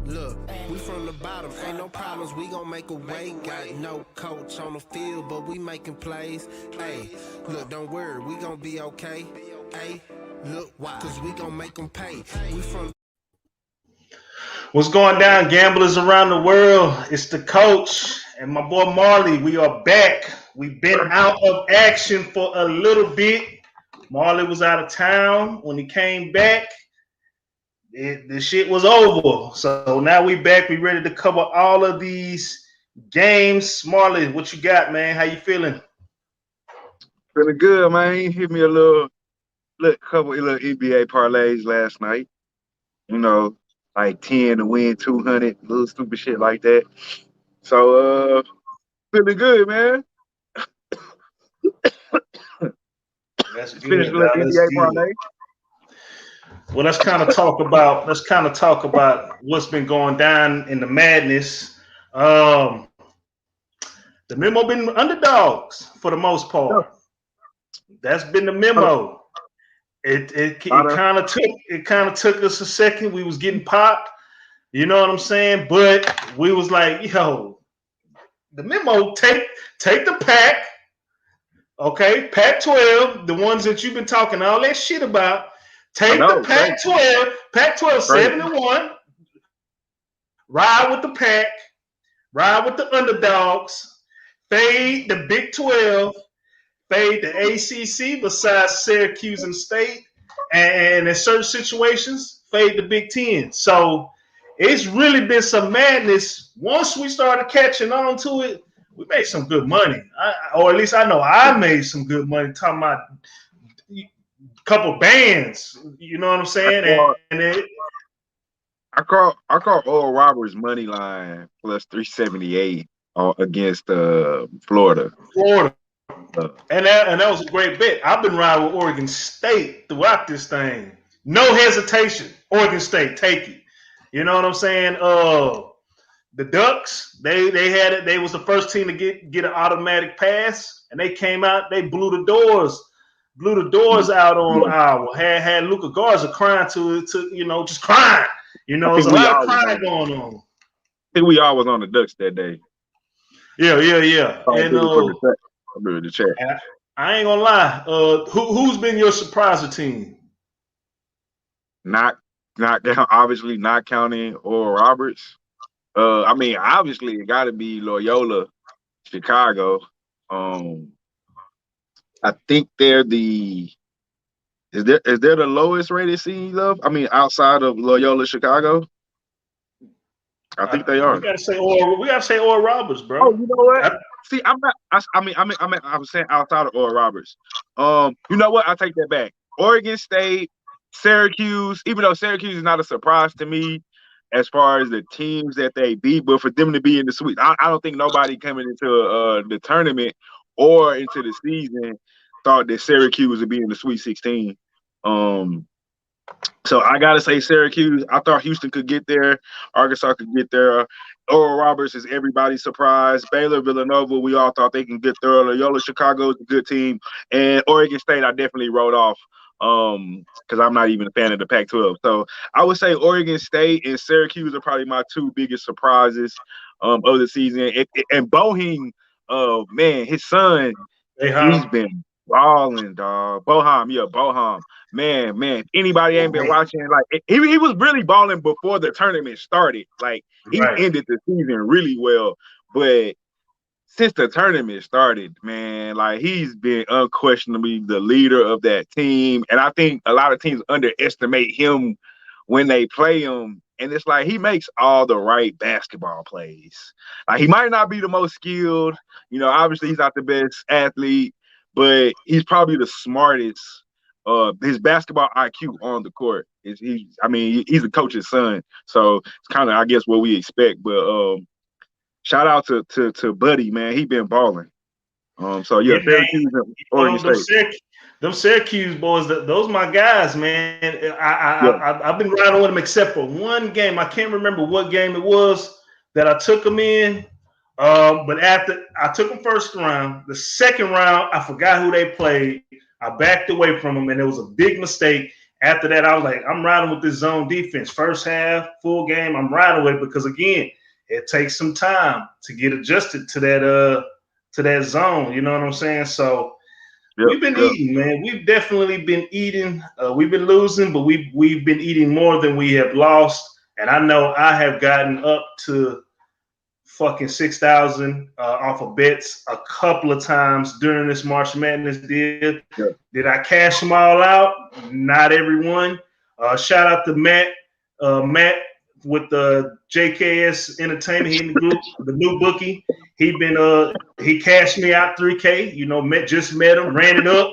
Look, we from the bottom, ain't no problems, we gon' make a way. Got no coach on the field, but we making plays. Hey, look, don't worry, we gon' be okay. Hey, look, why? Cause we gon' make them pay. We from What's going down, gamblers around the world? It's the coach and my boy Marley. We are back. We've been out of action for a little bit. Marley was out of town. When he came back, the shit was over. So now we back. We ready to cover all of these games. Marley, what you got, man? How you feeling? Feeling good, man. Hit me a couple of little NBA parlays last night. You know, like 10 to win 200, little stupid shit like that. So, feeling good, man. That's Finish a good, little dog. That's NBA good. parlay. Well, let's kind of talk about what's been going down in the madness. The memo been underdogs for the most Yeah. part. That's been the Lot memo. It kind of took us a second. We was getting popped, you know what I'm saying? But we was like, yo, the memo take the pack, okay? Pac-12, the ones that you've been talking all that shit about. I Take the know, crazy, Pac-12, Pac-12 crazy. 7-1. Ride with the pack, ride with the underdogs, fade the Big 12, fade the ACC besides Syracuse and State, and in certain situations, fade the Big 10. So it's really been some madness. Once we started catching on to it, we made some good money. Or at least I know I made some good money talking about a couple bands. You know what I'm I saying? call And it, I call Oral Roberts money line plus 378 against Florida. Florida. Uh, And that was a great bet. I've been riding with Oregon State throughout this thing. No hesitation. Oregon State, take it. You know what I'm saying? The Ducks, they had it. They was the first team to get an automatic pass, and they came out. They blew the doors out on yeah, Iowa. Had Luka Garza crying to just crying. I There's think a we lot of all was crying on. going on. I think we all was on the Ducks that day. Yeah. Oh, And put in the chat. I'll do it in the chat. I ain't gonna lie. Who's been your surpriser team? Not obviously not counting Oral Roberts. I mean, obviously it got to be Loyola, Chicago. Um, I think they're the is there the lowest rated seed, love? I mean, outside of Loyola, Chicago, I think they We are. gotta say Oral Roberts, Oh, bro. you know what? I- See, I'm not. I was saying outside of Oral Roberts. You know what? I take that back. Oregon State, Syracuse. Even though Syracuse is not a surprise to me as far as the teams that they beat, but for them to be in the sweet, I don't think nobody coming into the tournament or into the season thought that Syracuse would be in the Sweet 16. Um, so I gotta say Syracuse. I thought Houston could get there. Arkansas could get there. Oral Roberts is everybody's surprise. Baylor, Villanova, we all thought they can get there. Loyola, Chicago is a good team. And Oregon State, I definitely wrote off because I'm not even a fan of the Pac-12. So I would say Oregon State and Syracuse are probably my two biggest surprises of the season. And Boeing, man, his son, Hey, he's Ham. been balling, dog. Boham. Man. If anybody ain't been watching, like he was really balling before the tournament started. Like he Right. ended the season really well. But since the tournament started, man, like he's been unquestionably the leader of that team. And I think a lot of teams underestimate him when they play him. And it's like he makes all the right basketball plays. Like he might not be the most skilled, obviously he's not the best athlete, but he's probably the smartest. His basketball IQ on the court is he's a coach's son, so it's kind of I guess what we expect. But shout out to Buddy, man, he been balling. So yeah, Yeah, man. Syracuse and Oregon State. Them Syracuse boys, those my guys, man. Yeah, I've been riding with them except for one game. I can't remember what game it was that I took them in. But after I took them first round, the second round I forgot who they played. I backed away from them, and it was a big mistake. after that, I was like, I'm riding with this zone defense. First half, full game, I'm riding with it because again, it takes some time to get adjusted to that zone. You know what I'm saying? So we've been eating, man. We've definitely been eating. We've been losing, but we've been eating more than we have lost. And I know I have gotten up to fucking 6,000 off of bets a couple of times during this March Madness deal. Yeah. Did I cash them all out? Not everyone. Shout out to Matt. Matt with the JKS Entertainment. He in the group, the new bookie. He cashed me out 3K. You know, just met him, ran it up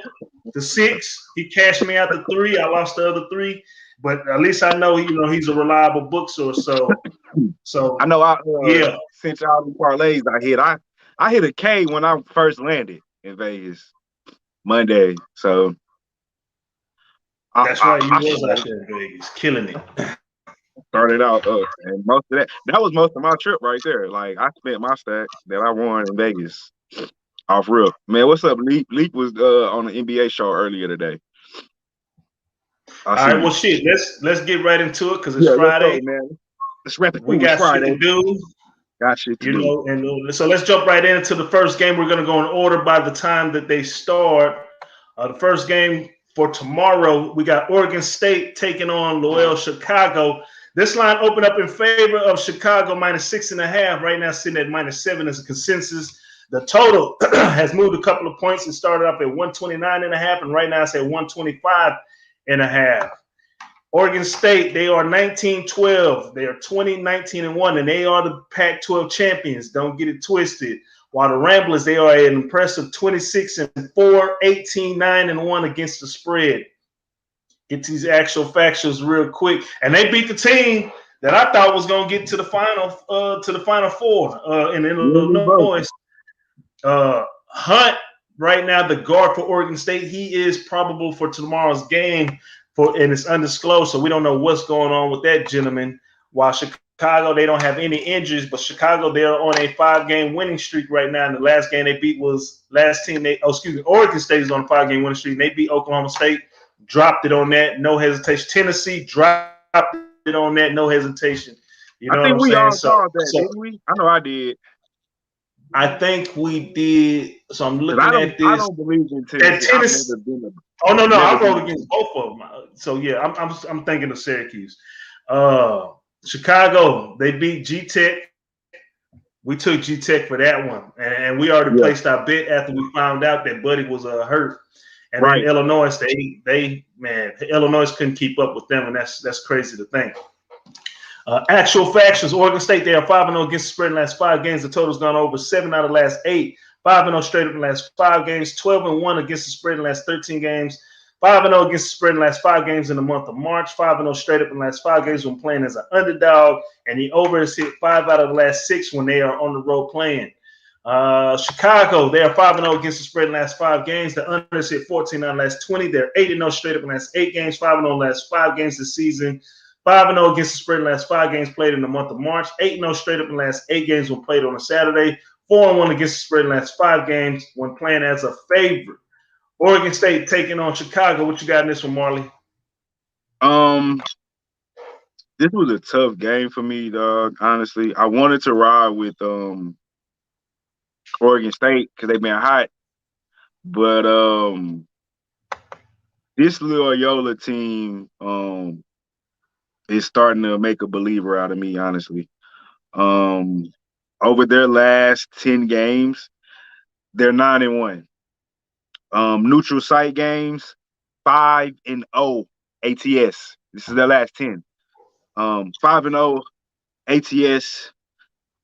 to 6. He cashed me out to 3. I lost the other 3. But at least I know he's a reliable book source. So I know since y'all the parlays I hit a K when I first landed in Vegas Monday. So that's right, you was out there in Vegas, killing it. Started out and most of that was most of my trip right there. Like I spent my stack that I won in Vegas off rip. Man, what's up, Leap? Leap was on the NBA show earlier today. All right, well, shit. Let's get right into it because it's Friday, man. Let's wrap it. We got Friday. shit to do. Got shit to do. And so let's jump right into the first game. We're gonna go in order by the time that they start. The first game for tomorrow, we got Oregon State taking on Loyola Chicago. This line opened up in favor of Chicago -6.5. Right now, sitting at -7 as a consensus. The total has moved a couple of points. It started up at 129.5, and right now it's at 125.5. Oregon State, they are 19-12. They are 20-19-1, and they are the Pac-12 champions. Don't get it twisted. While the Ramblers, they are an impressive 26-4, 18-9-1 against the spread. Get these actual factuals real quick, and they beat the team that I thought was going to get to the final four in Illinois. Hunt, right now, the guard for Oregon State, he is probable for tomorrow's game. And it's undisclosed, so we don't know what's going on with that gentleman. While Chicago, they don't have any injuries, but Chicago, they're on a 5-game winning streak right now. And the last game they beat was Oregon State is on a 5-game winning streak. And they beat Oklahoma State, dropped it on that, no hesitation. Tennessee dropped it on that, no hesitation. You know I think what I'm we saying? all saw that, didn't we? I know I did. I think we did. So I'm looking at this. I don't believe in Tennessee. Oh no, I wrote against both of them. So yeah, I'm thinking of Syracuse. Chicago, they beat G-Tech. We took G-Tech for that one, and we already placed our bet after we found out that Buddy was hurt. And then Illinois, Illinois couldn't keep up with them, and that's crazy to think. Actual factions: Oregon State, they are 5-0 against the spread in the last 5 games. The total's gone over 7 out of the last 8. 5-0 straight up in the last 5 games. 12-1 against the spread in the last 13 games. 5-0 against the spread in the last 5 games in the month of March. 5-0 straight up in the last 5 games when playing as an underdog. And the over has hit 5 out of the last 6 when they are on the road playing. Chicago, they are 5-0 against the spread in the last 5 games. The under has hit 14 out of the last 20. They're 8-0 straight up in the last 8 games. 5-0 in the last 5 games this season. 5-0 against the spread in the last 5 games played in the month of March. 8-0 straight up in the last 8 games when played on a Saturday. 4-1 against the spread in the last 5 games when playing as a favorite. Oregon State taking on Chicago. What you got in this one, Marley? This was a tough game for me, dog. Honestly, I wanted to ride with Oregon State because they've been hot, but this Loyola team is starting to make a believer out of me, honestly. Over their last 10 games, they're 9-1. Neutral site games, 5-0 ATS. This is their last 10. 5-0 ATS.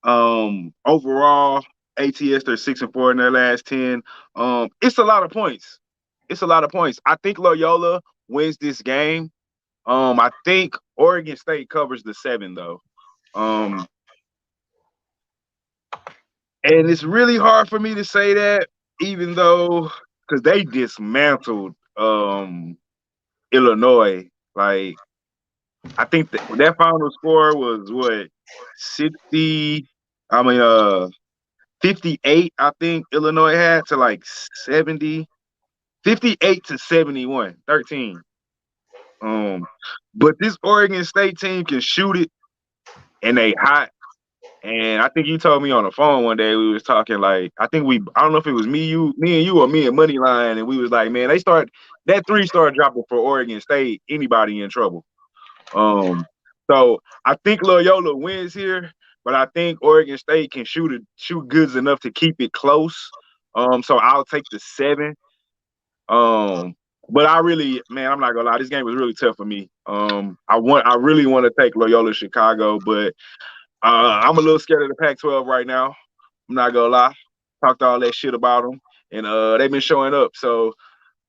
Overall, ATS, they're 6-4 in their last 10. It's a lot of points. I think Loyola wins this game. I think Oregon State covers the 7, though. And it's really hard for me to say that, even though, because they dismantled Illinois. Like, I think that final score was what, 58, I think Illinois had to like 70, 58-71, 13. But this Oregon State team can shoot it, and they hot. And I think you told me on the phone one day we was talking like I don't know if it was me and you, or me and Moneyline, and we was like, man, that 3-star dropping for Oregon State, anybody in trouble. So I think Loyola wins here, but I think Oregon State can shoot goods enough to keep it close. So I'll take the 7. But I really, man, I'm not gonna lie, this game was really tough for me. I really want to take Loyola Chicago, but I'm a little scared of the Pac-12 right now. I'm not gonna lie. Talked all that shit about them, and they've been showing up. So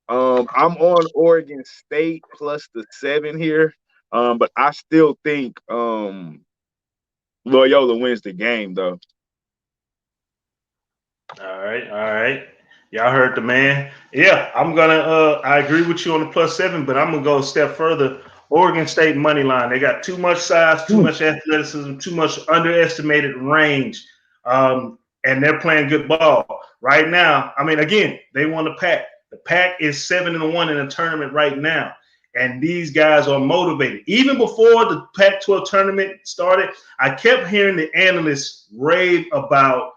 I'm on Oregon State plus the 7 here. But I still think Loyola wins the game, though. All right. Y'all heard the man. Yeah, I'm gonna. I agree with you on the plus 7, but I'm gonna go a step further. Oregon State money line. They got too much size, too much athleticism, too much underestimated range, and they're playing good ball right now. I mean, again, they won the Pac. The Pac is 7-1 in the tournament right now, and these guys are motivated. Even before the Pac-12 tournament started, I kept hearing the analysts rave about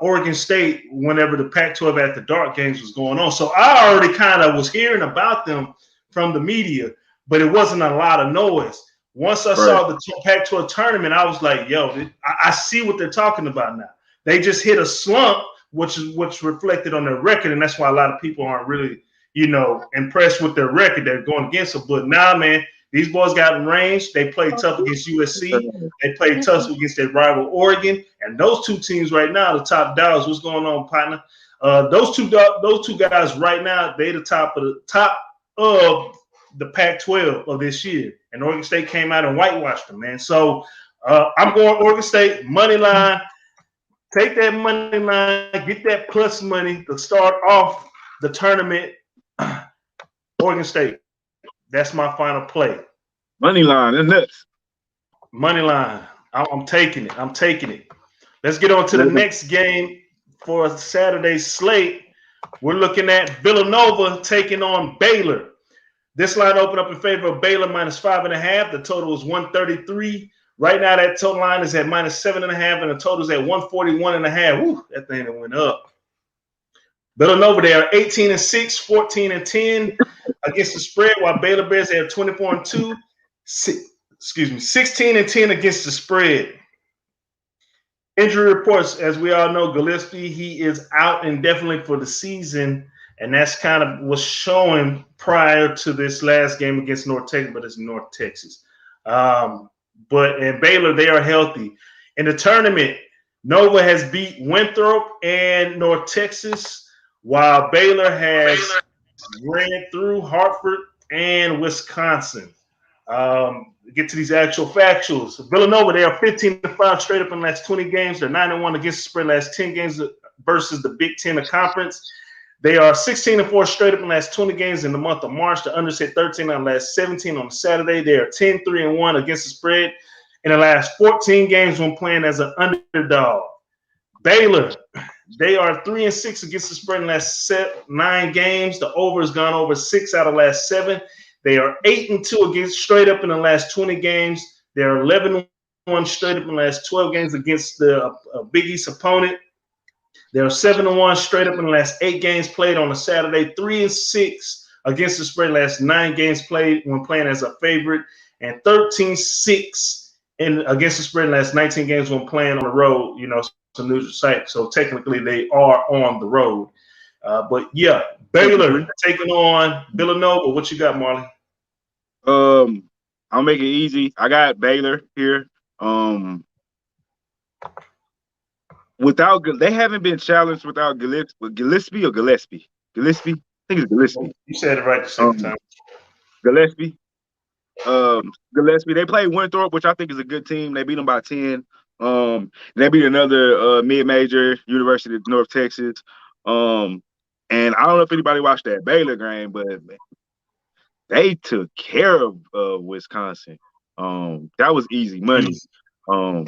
Oregon State whenever the Pac-12 at the dark games was going on. So I already kind of was hearing about them from the media, but it wasn't a lot of noise. Once I saw the Pac-12 tournament, I was like, yo, I see what they're talking about now. They just hit a slump, which reflected on their record, and that's why a lot of people aren't really, impressed with their record. They're going against them. But now, man, these boys got in range. They played tough against USC. They played tough against their rival Oregon. And those two teams right now, the top dogs. What's going on, partner? Those two guys right now, they the top of the Pac-12 of this year. And Oregon State came out and whitewashed them, man. So I'm going Oregon State money line. Take that money line, get that plus money to start off the tournament. Oregon State. That's my final play. Money line, isn't it? Money line. I'm taking it. Let's get on to the next game for Saturday's slate. We're looking at Villanova taking on Baylor. This line opened up in favor of Baylor -5.5. The total is 133. Right now, that total line is at -7.5, and the total is at 141.5. Woo, that thing that went up. Villanova, they are 18-6, 14-10 against the spread, while Baylor Bears are 24-2, 16-10 against the spread. Injury reports, as we all know, Gillespie, he is out indefinitely for the season, and that's kind of was showing prior to this last game against North Texas, but it's North Texas. But in Baylor, they are healthy. In the tournament, Nova has beat Winthrop and North Texas, while Baylor has ran through Hartford and Wisconsin. Get to these actual factuals. Villanova, they are 15-5 straight up in the last 20 games. They're 9-1 against the spread in the last 10 games versus the Big Ten of conference. They are 16-4 straight up in the last 20 games in the month of March. The unders hit 13 on the last 17 on Saturday. They are 10-3-1 against the spread in the last 14 games when playing as an underdog. Baylor, they are 3-6 against the spread in the last 9 games. The over has gone over 6 out of the last 7. They are 8-2 against straight up in the last 20 games. They are 11-1 straight up in the last 12 games against the Big East opponent. They are 7-1 straight up in the last 8 games played on a Saturday. 3-6 against the spread last 9 games played when playing as a favorite, and 13-6 against the spread last 19 games when playing on the road. It's a neutral site, so technically they are on the road. But yeah, Baylor taking on Villanova. What you got, Marley? I'll make it easy. I got Baylor here. They haven't been challenged without Gillespie or Gillespie. Gillespie? I think it's Gillespie. You said it right the second time. Gillespie. Gillespie. They played Winthrop, which I think is a good team. They beat them by 10. They beat another mid-major, University of North Texas. And I don't know if anybody watched that Baylor game, but man, they took care of Wisconsin. That was easy money.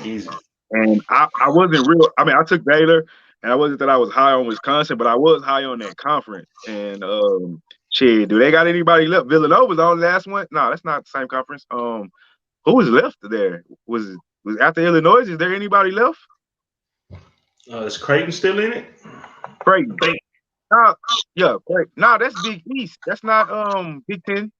Easy. And I wasn't real. I mean, I took Baylor, and I wasn't that I was high on Wisconsin, but I was high on that conference. And Shit, do they got anybody left? Villanova's on the last one. No, that's not the same conference. Who was left there? Was after Illinois? Is there anybody left? Is Creighton still in it? Creighton. Yeah, Creighton. No, that's Big East. That's not Big Ten.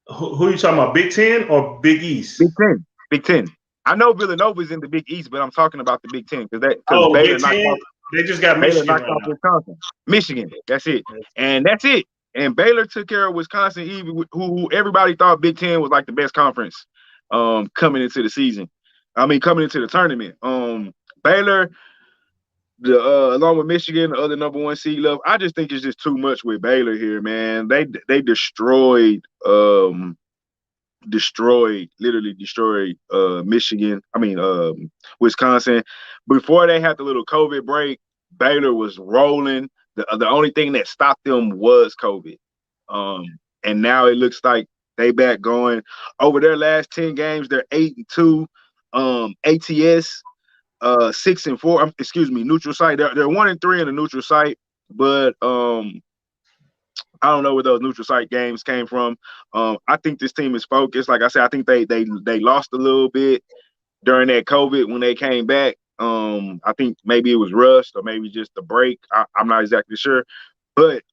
Who are you talking about? Big Ten or Big East? Big Ten. Big Ten. I know Villanova's in the Big East, but I'm talking about the Big Ten because Baylor Big Ten. They just got Baylor Michigan knocked right off now. Wisconsin. Michigan. That's it. And that's it. And Baylor took care of Wisconsin, even who everybody thought Big Ten was like the best conference coming into the season. I mean, coming into the tournament. Baylor, along with Michigan, the other number one seed left. I just think it's just too much with Baylor here, man. They literally destroyed Michigan. I mean, Wisconsin. Before they had the little COVID break, Baylor was rolling. The only thing that stopped them was COVID. And now it looks like they back going. Over their last 10 games, they're 8-2. ATS 6-4. Excuse me, neutral site. They're 1-3 in the neutral site, but I don't know where those neutral site games came from. I think this team is focused. Like I said, I think they lost a little bit during that COVID when they came back. I think maybe it was rust or maybe just the break. I'm not exactly sure. But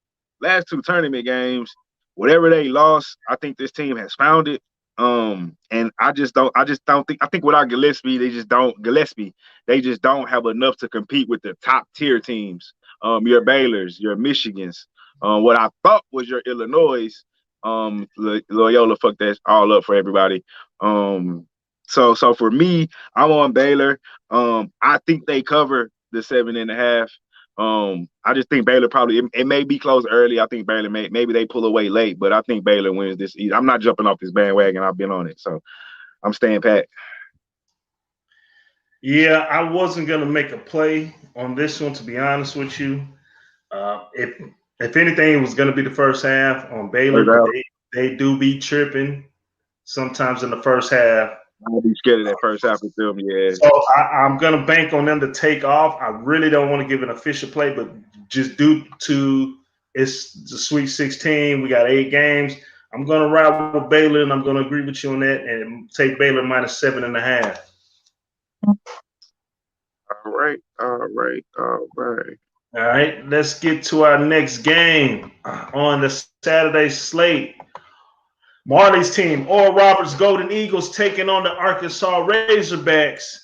last two tournament games, whatever they lost, I think this team has found it. And I just don't think. I think without Gillespie, they just don't have enough to compete with the top tier teams. Your Baylors, your Michigans. What I thought was your Illinois, Loyola fucked that all up for everybody. So for me, I'm on Baylor. I think they cover the 7.5. I just think Baylor probably it may be close early. I think Baylor maybe they pull away late, but I think Baylor wins this. I'm not jumping off this bandwagon. I've been on it, so I'm staying pat. Yeah, I wasn't gonna make a play on this one, to be honest with you. If anything, it was gonna be the first half on Baylor, but they do be tripping sometimes in the first half. I'll be scared of that first half with them, yeah. So I'm gonna bank on them to take off. I really don't want to give an official play, but just due to it's the Sweet 16, we got 8 games. I'm gonna ride with Baylor, and I'm gonna agree with you on that, and take Baylor minus 7.5. All right. All right, let's get to our next game on the Saturday slate. Marley's team, Oral Roberts Golden Eagles, taking on the Arkansas Razorbacks.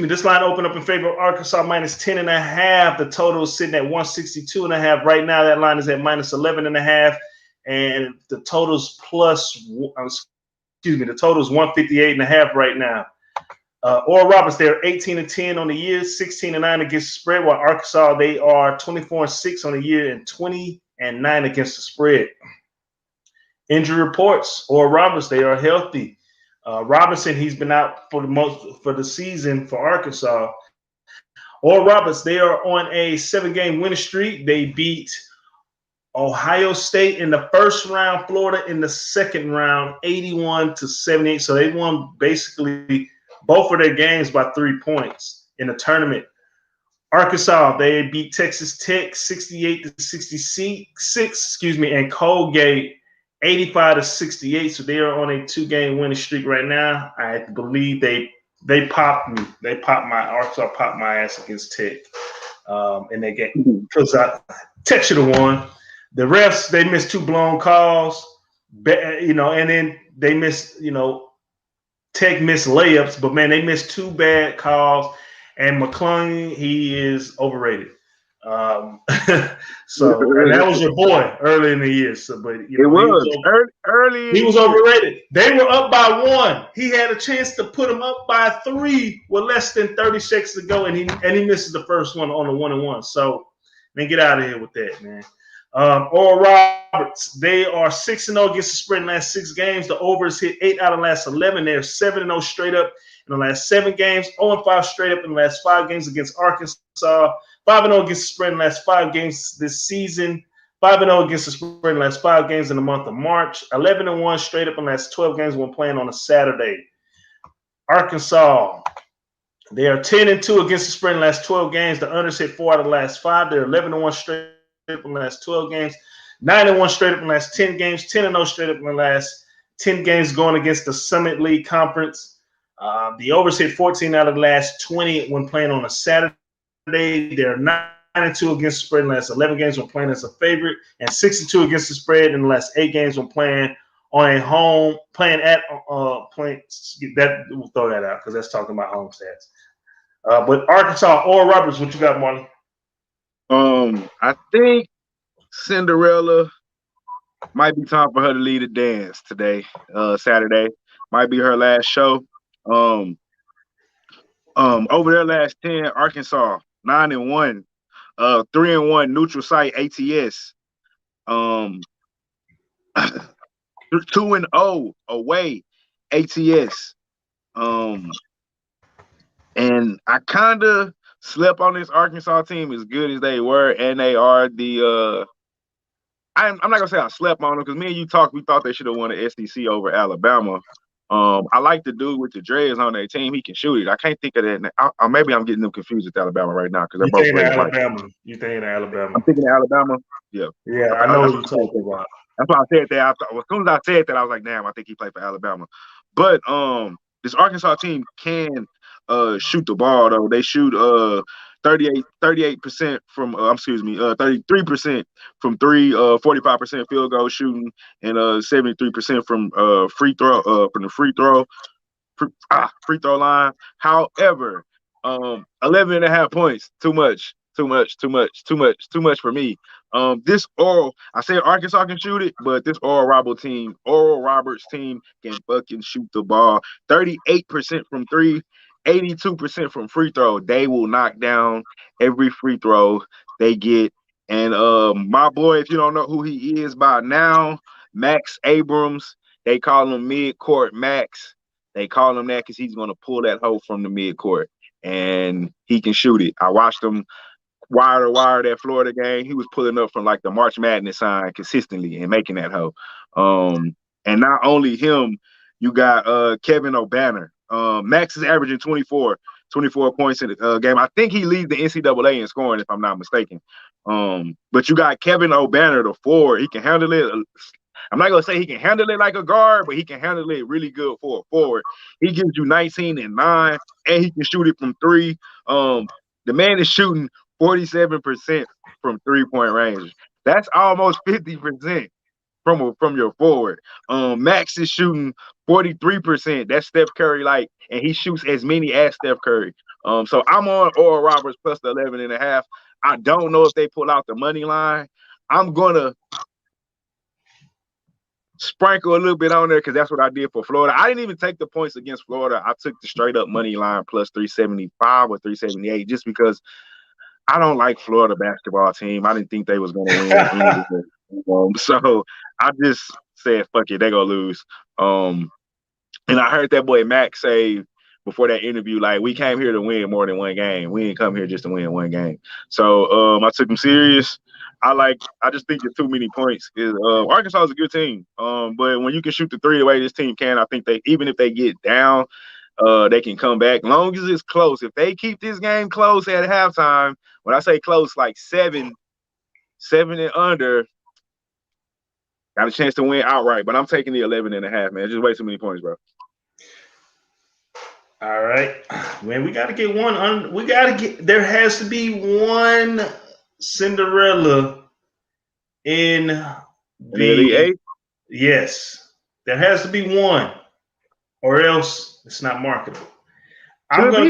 This line opened up in favor of Arkansas minus 10.5. The total is sitting at 162.5. Right now, that line is at minus 11.5. And the total's the total's 158.5 right now. Oral Roberts, they're 18-10 on the year, 16-9 against the spread, while Arkansas, they are 24-6 on the year and 20-9 against the spread. Injury reports, Oral Roberts, they are healthy. Robinson, he's been out for the season for Arkansas. Oral Roberts, they are on a 7-game winning streak. They beat Ohio State in the first round, Florida in the second round, 81-78. So they won basically both of their games by 3 points in the tournament. Arkansas, they beat Texas Tech 68-66, and Colgate 85-68. So they are on a 2-game winning streak right now. I believe they popped me. Arkansas popped my ass against Tech in that game because Tech should have won. The refs, they missed 2 blown calls, and then they missed, Tech missed layups, but man, they missed 2 bad calls. And McClung, he is overrated. And that was your boy early in the year. So, but it was early. He was overrated. They were up by 1. He had a chance to put them up by 3 with less than 30 seconds to go, and he misses the first one on the 1-and-1. So, man, get out of here with that, man. Oral Roberts, they are 6-0 against the spread in the last 6 games. The overs hit 8 out of the last 11. They're 7-0 straight up in the last 7 games. 0-5 straight up in the last 5 games against Arkansas. 5-0 against the spread in the last 5 games this season. 5-0 against the spread in the last 5 games in the month of March. 11-1 straight up in the last 12 games when playing on a Saturday. Arkansas, They are 10-2 against the spread in the last 12 games. The unders hit 4 out of the last 5. They're 11-1 straight up in the last 12 games. 9-1 straight up in the last 10 games. 10-0 straight up in the last 10 games going against the Summit League Conference. The overs hit 14 out of the last 20 when playing on a Saturday. They're 9-2 against the spread in the last 11 games when playing as a favorite, and 6-2 against the spread in the last 8 games when playing on a home, playing at playing that. We'll throw that out because that's talking about home stats. But Arkansas, Oral Roberts, what you got, Marley? I think Cinderella might be time for her to lead a dance today, Saturday. Might be her last show. Over their last 10, Arkansas 9-1, 3-1 neutral site ATS, 2-0 away ATS. And I kind of slept on this Arkansas team as good as they were, and they are the. I'm not gonna say I slept on them because me and you talked. We thought they should have won the SEC over Alabama. I like the dude with the dreads on their team. He can shoot it. I can't think of that. Maybe I'm getting them confused with Alabama right now because they're both Alabama. You think Alabama? I'm thinking Alabama. Yeah. Yeah, I know what you're talking about. That's why I said that. As soon as I said that, I was like, damn, I think he played for Alabama. But this Arkansas team can shoot the ball though. They shoot 38% from 33% from three, 45% field goal shooting, and 73% from free throw line. However, 11.5 points, too much for me. This Oral, I said Arkansas can shoot it, but this Oral Roberts team can fucking shoot the ball. 38% from three, 82% from free throw. They will knock down every free throw they get. And my boy, if you don't know who he is by now, Max Abrams, they call him mid-court Max. They call him that because he's going to pull that hoe from the mid-court, and he can shoot it. I watched him wire to wire that Florida game. He was pulling up from like the March Madness sign consistently and making that hoe. And not only him, you got Kevin O'Banner. Max is averaging 24 points in the game. I think he leads the NCAA in scoring, if I'm not mistaken. But you got Kevin O'Banner, the forward. He can handle it. I'm not going to say he can handle it like a guard, but he can handle it really good for a forward. He gives you 19 and 9, and he can shoot it from three. The man is shooting 47% from three-point range. That's almost 50% from your forward. Max is shooting 43%. That's Steph Curry like, and he shoots as many as Steph Curry. So I'm on Oral Roberts plus the 11.5. I don't know if they pull out the money line. I'm gonna sprinkle a little bit on there because that's what I did for Florida. I didn't even take the points against Florida. I took the straight up money line plus 375 or 378 just because I don't like Florida basketball team. I didn't think they was going to win. So I just said, fuck it, they going to lose. And I heard that boy Max say before that interview, like, we came here to win more than one game. We didn't come here just to win one game. So I took him serious. I just think it's too many points. Arkansas is a good team. But when you can shoot the three the way this team can, I think even if they get down, they can come back. Long as it's close. If they keep this game close at halftime, when I say close, like seven and under, got a chance to win outright. But I'm taking the 11.5, man. Just way too many points, bro. All right, man. We got to get one. There has to be one Cinderella in the eight. Yes, there has to be one, or else it's not marketable. I'm gonna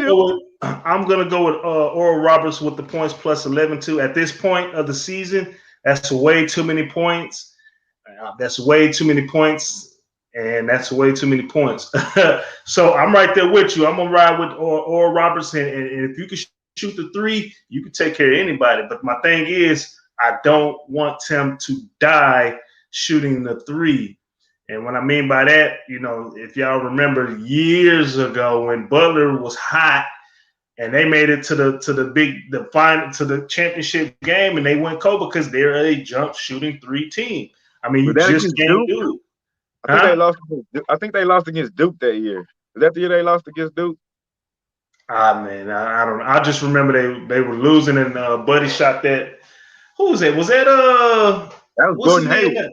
go with Oral Roberts with the points plus 11-2. At this point of the season, that's way too many points. That's way too many points, and that's way too many points. So I'm right there with you. I'm gonna ride with Oral Roberts, and if you can shoot the three, you can take care of anybody. But my thing is, I don't want him to die shooting the three. And what I mean by that, if y'all remember years ago when Butler was hot and they made it to the championship game and they went cold because they're a jump shooting three team. I mean, you just can't do it. I think they lost against Duke that year. Is that the year they lost against Duke? Man, I don't know. I just remember they were losing, and Buddy shot that. Who was that? Was that That was what's his Gordon name? Hayward.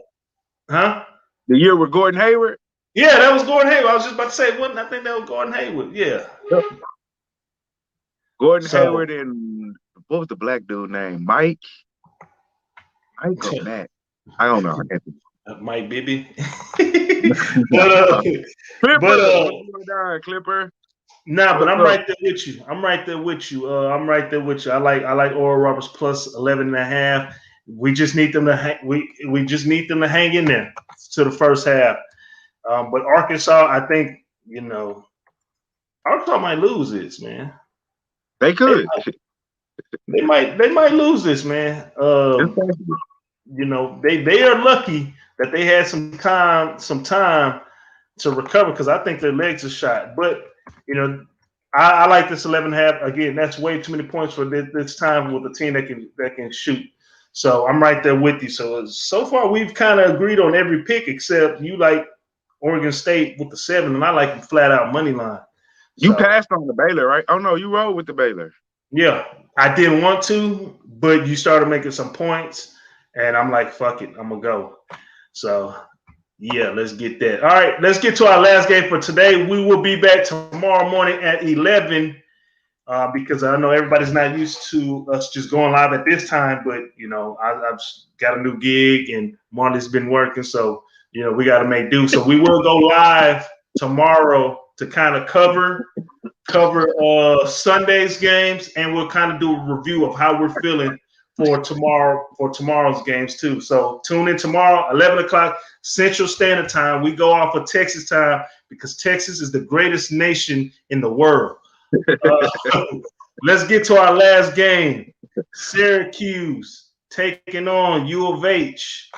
Huh? The year with Gordon Hayward. Yeah, that was Gordon Hayward. I was just about to say, wasn't I think that was Gordon Hayward? Yeah. Gordon So Hayward and what was the black dude name? Mike or Matt? I don't know. I can't think. Mike Bibby. but Clipper, what's going on, Clipper? nah, but What's I'm up? right there with you. I'm right there with you. I'm right there with you. I like Oral Roberts plus 11.5. We just need them to we just need them to hang in there to the first half. But Arkansas, I think, Arkansas might lose this, man. They could. They might lose this, man. They are lucky that they had some time to recover because I think their legs are shot. But I like this 11.5. Again, that's way too many points for this time with a team that can shoot. So I'm right there with you. So far we've kind of agreed on every pick except you like Oregon State with the 7, and I like the flat out money line. You passed on the Baylor, right? Oh no, you rolled with the Baylor. Yeah, I didn't want to, but you started making some points, and I'm like, fuck it, I'm gonna go. So yeah, let's get that. All right, let's get to our last game for today. We will be back tomorrow morning at 11 because I know everybody's not used to us just going live at this time, but I've got a new gig and Marley's been working, so we got to make do. So we will go live tomorrow to kind of cover Sunday's games, and we'll kind of do a review of how we're feeling for tomorrow's games too. So tune in tomorrow, 11 o'clock Central Standard Time. We go off of Texas time because Texas is the greatest nation in the world. Let's get to our last game. Syracuse taking on U of H.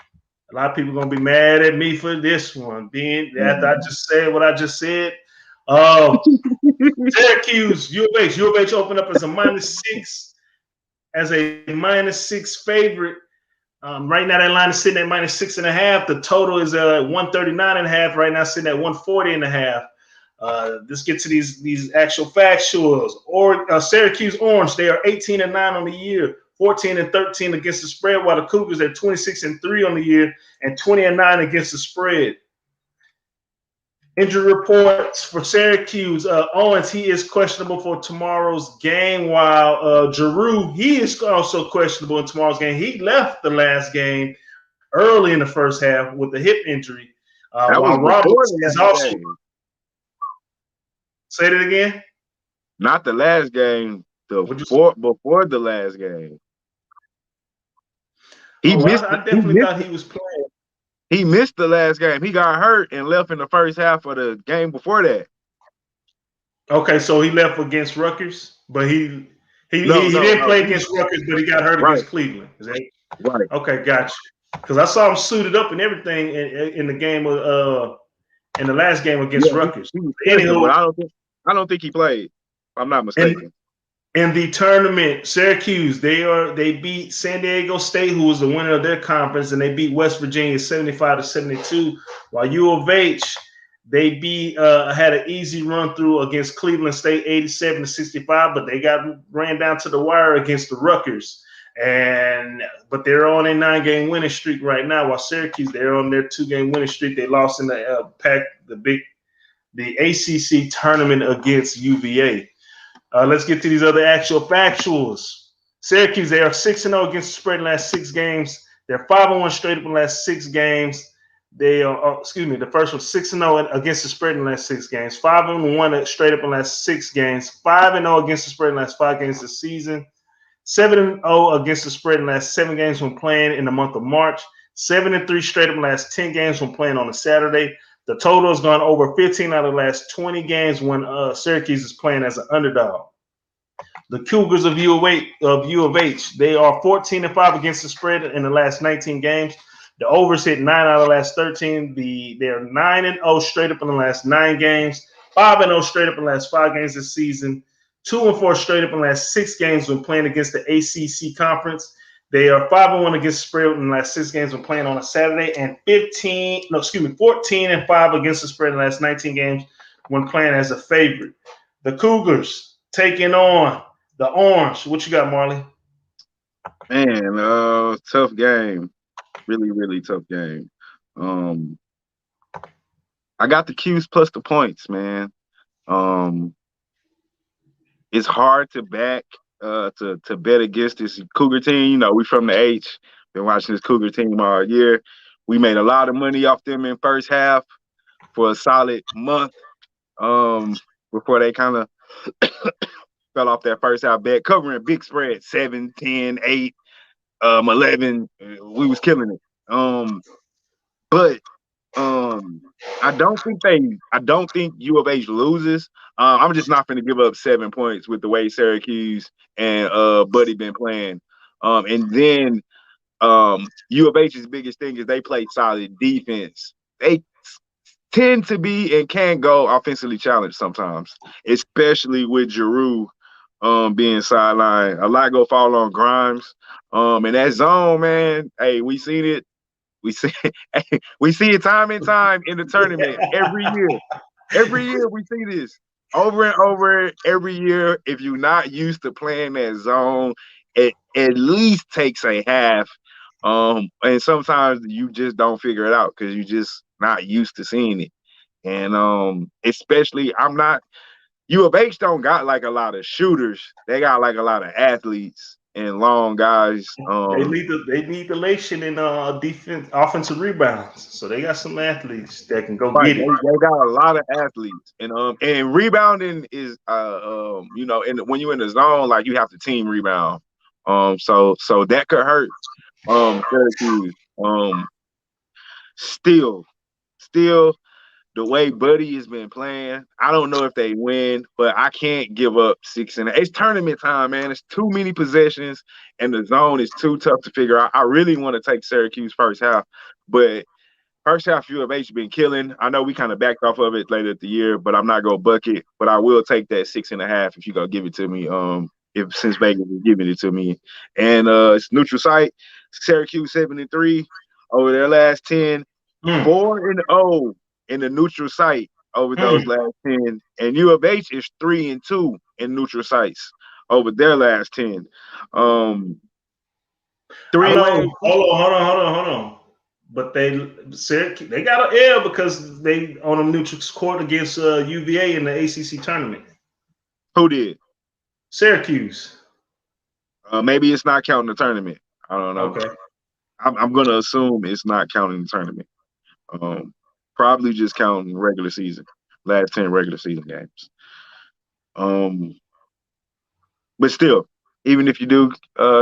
A lot of people are going to be mad at me for this one, being after I just said what I just said. Syracuse, U of H. U of H opened up as a -6, favorite. Right now, that line is sitting at -6.5. The total is 139.5. Right now, sitting at 140.5. Let's get to these actual factuals. Syracuse Orange, they are 18-9 on the year, 14-13 against the spread, while the Cougars are 26-3 on the year and 20-9 against the spread. Injury reports for Syracuse. Owens, he is questionable for tomorrow's game, while Giroux, he is also questionable in tomorrow's game. He left the last game early in the first half with a hip injury. While Roberts is also game. Say that again. Not the last game. Before the last game. I definitely thought he was playing. He missed the last game. He got hurt and left in the first half of the game before that. Okay, so he left against Rutgers, but he didn't play against Rutgers, but he got hurt against Cleveland. Is that right? Okay, gotcha. Because I saw him suited up and everything in the game in the last game against Rutgers. Anywho, I don't think he played. I'm not mistaken. In the tournament, Syracuse, they beat San Diego State, who was the winner of their conference, and they beat West Virginia 75-72. While U of H, they had an easy run through against Cleveland State 87-65, but they got ran down to the wire against the Rutgers. But they're on a 9-game winning streak right now. While Syracuse, they're on their 2-game winning streak. They lost in the ACC tournament against UVA. Let's get to these other actual factuals. Syracuse, they are 6-0 against the spread in the last 6 games. They're 5-1 straight up in the last 6 games. They are, the first one 6-0 against the spread in the last 6 games. 5-1 straight up in the last 6 games. 5-0 against the spread in the last 5 games this season. 7-0 against the spread in the last 7 games when playing in the month of March. 7-3 straight up in the last 10 games when playing on a Saturday. The total has gone over 15 out of the last 20 games when Syracuse is playing as an underdog. The Cougars of U of H, they are 14-5 against the spread in the last 19 games. The overs hit 9 out of the last 13. They're 9-0 straight up in the last 9 games. 5-0 straight up in the last 5 games this season. 2-4 straight up in the last 6 games when playing against the ACC conference. They are 5-1 against the spread in the last 6 games when playing on a Saturday, and 14-5 against the spread in the last 19 games when playing as a favorite. The Cougars, taking on the Orange. What you got, Marley? Man, tough game. Really, really tough game. I got the Qs plus the points, man. Um, it's hard to back to bet against this Cougar team. You know, we from the H. Been watching this Cougar team all year. We made a lot of money off them in first half for a solid month. Before they kind of fell off that first half bet, covering big spread, 7, 10, 8, 11. We was killing it. But I don't think U of H loses. I'm just not going to give up 7 points with the way Syracuse and Buddy been playing. And then U of H's biggest thing is they play solid defense. They tend to be and can go offensively challenged sometimes, especially with Giroux being sidelined. A lot go fall on Grimes. And that zone, man, hey, we seen it. We see it time and time in the tournament every year. Every year we see this over and over every year. If you're not used to playing that zone, it at least takes a half. And sometimes you just don't figure it out because you're just not used to seeing it. And especially U of H don't got like a lot of shooters. They got like a lot of athletes and long guys. They need the elation in defense, offensive rebounds. So they got some athletes that can go get it. They got a lot of athletes, and rebounding is you know, and when you're in the zone, like you have to team rebound. So that could hurt. Syracuse. Still. The way Buddy has been playing, I don't know if they win, but I can't give up 6 and 8. It's tournament time, man. It's too many possessions, and the zone is too tough to figure out. I really want to take Syracuse first half, but first half U of H been killing. I know we kind of backed off of it later at the year, but I'm not gonna bucket. But I will take that 6.5 if you gonna give it to me. Since Vegas is giving it to me, and it's neutral site. Syracuse 7-3 over their last 10, 4-0. In the neutral site over those last 10. And U of H is 3-2 in neutral sites over their last 10. Hold on. But they got an L because they on a neutral court against UVA in the ACC tournament. Who did? Syracuse. Maybe it's not counting the tournament. I don't know. Okay. I'm going to assume it's not counting the tournament. Probably just counting regular season, last 10 regular season games. But still, even if you do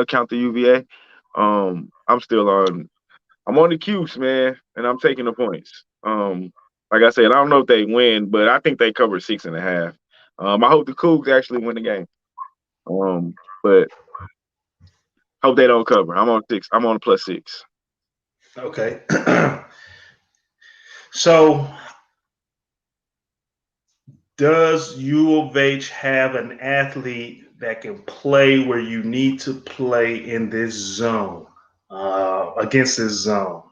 count the UVA, I'm on the Cubes, man, and I'm taking the points. Like I said, I don't know if they win, but I think they cover 6.5. I hope the Cougs actually win the game. But hope they don't cover. I'm on 6. I'm on a +6. Okay. So, does U of H have an athlete that can play where you need to play in this zone, against this zone?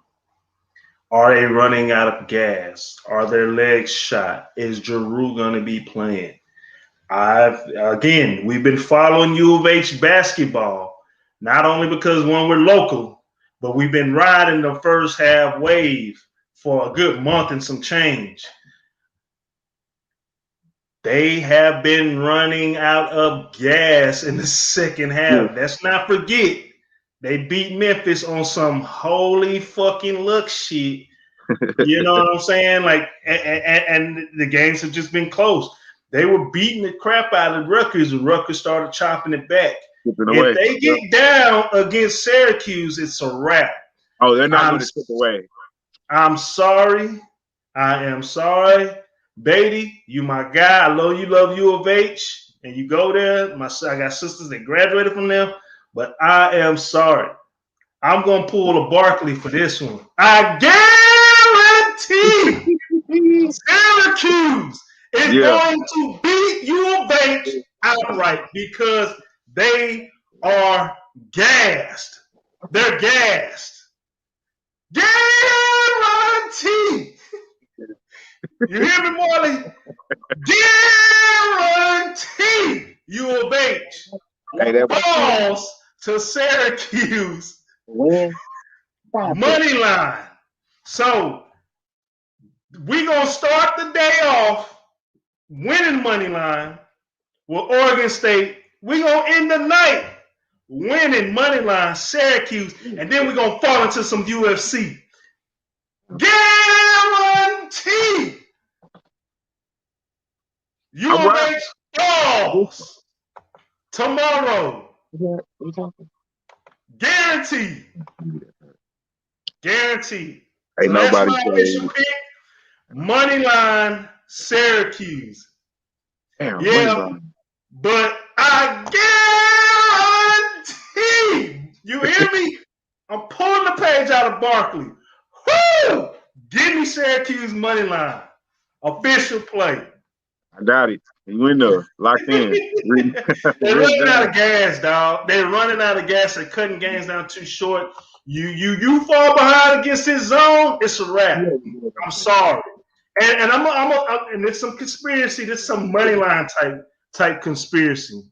Are they running out of gas? Are their legs shot? Is Giroux going to be playing? We've been following U of H basketball, not only because we're local, but we've been riding the first half wave for a good month and some change. They have been running out of gas in the second half. Let's not forget, they beat Memphis on some holy fucking luck shit. You know what I'm saying? Like, and the games have just been close. They were beating the crap out of Rutgers, and Rutgers started chopping it back. If they get down against Syracuse, it's a wrap. Oh, they're not going to chip away. I'm sorry. I am sorry. Beatty, you my guy. I love U of H. And you go there. I got sisters that graduated from them. But I am sorry. I'm going to pull a Barkley for this one. I guarantee Syracuse is going to beat U of H outright because they are gassed. They're gassed. Guarantee. You hear me, Marley? Guarantee U of H Hey, that falls to Syracuse win. money line. So we gonna start the day off winning money line with Oregon State. We gonna end the night winning money line Syracuse, and then we gonna fall into some UFC. Guarantee U of H falls tomorrow. Guaranteed. Guaranteed. Ain't So that's nobody my official pick. Money line Syracuse. Damn, Yeah, but I guarantee. You hear me? I'm pulling the page out of Barkley. Woo! Give me Syracuse money line. Official play. I got it. You in there, locked in. They're running out of gas, dog. They're running out of gas. They're cutting games down too short. You fall behind against his zone, it's a wrap. I'm sorry. And and there's some conspiracy. There's some money line type conspiracy.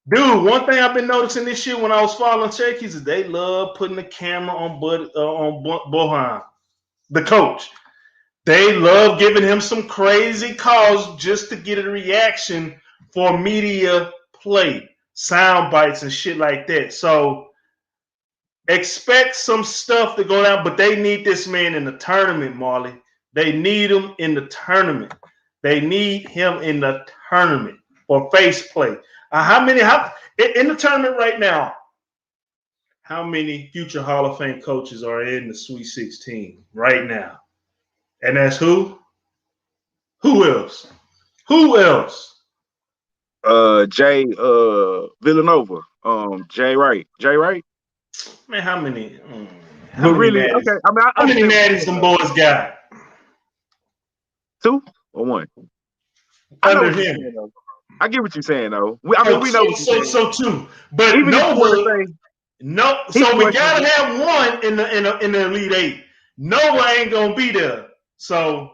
Dude, one thing I've been noticing this year when I was following Syracuse is they love putting the camera on Bohan, the coach. They love giving him some crazy calls just to get a reaction for media play, sound bites and shit like that. So expect some stuff to go down, but they need this man in the tournament, Marley. They need him in the tournament. They need him in the tournament for face play. How in the tournament right now? How many future Hall of Fame coaches are in the Sweet 16 right now? And that's who? Who else? Who else? Jay Villanova. Jay Wright. Man, how many? How many really? Okay. How many Maddies some boys got? 2 or 1? Under him. I get what you're saying, though. We know what you're saying. So 2. But even Nova, no. So we gotta have 1 in the Elite 8. Nova ain't gonna be there. So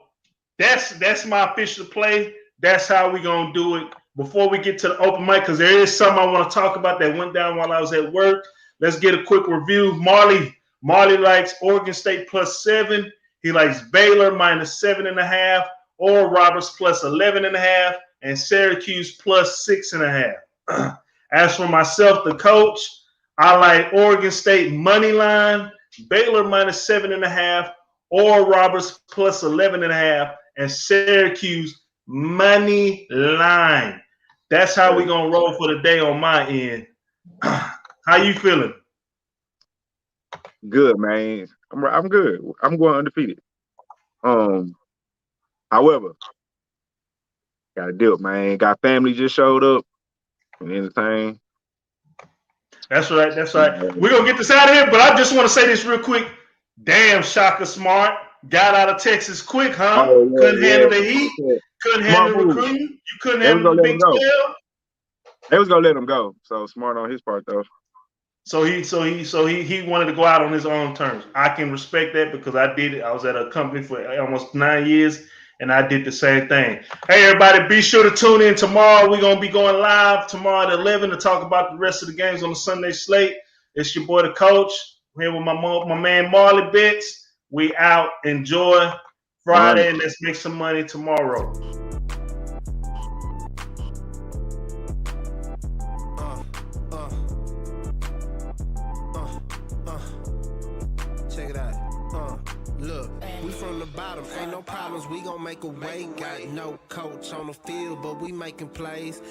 that's my official play. That's how we gonna do it. Before we get to the open mic, because there is something I want to talk about that went down while I was at work. Let's get a quick review. Marley likes Oregon State +7. He likes Baylor -7.5, Oral Roberts +11.5, and Syracuse +6.5. As for myself, the coach, I like Oregon State money line, Baylor -7.5, Oral Roberts +11.5, and Syracuse money line. That's how we gonna roll for the day on my end. How you feeling? Good, man. I'm good. I'm going undefeated. However, gotta deal, man. Got family just showed up and entertain. That's right. We're gonna get this out of here, but I just want to say this real quick. Damn, Shaka Smart got out of Texas quick, huh? Couldn't handle the heat. Couldn't handle the recruiting. You couldn't handle the Big 12. They was gonna let him go. So smart on his part, though. So he wanted to go out on his own terms. I can respect that because I did it. I was at a company for almost 9 years, and I did the same thing. Hey, everybody, be sure to tune in tomorrow. We're gonna be going live tomorrow at 11 to talk about the rest of the games on the Sunday slate. It's your boy, the coach, here with my man Marley Bits. We out. Enjoy Friday, and let's make some money tomorrow. Check it out. Look, we from the bottom, ain't no problems, we gon' make a way. Got no coach on the field, but we making plays.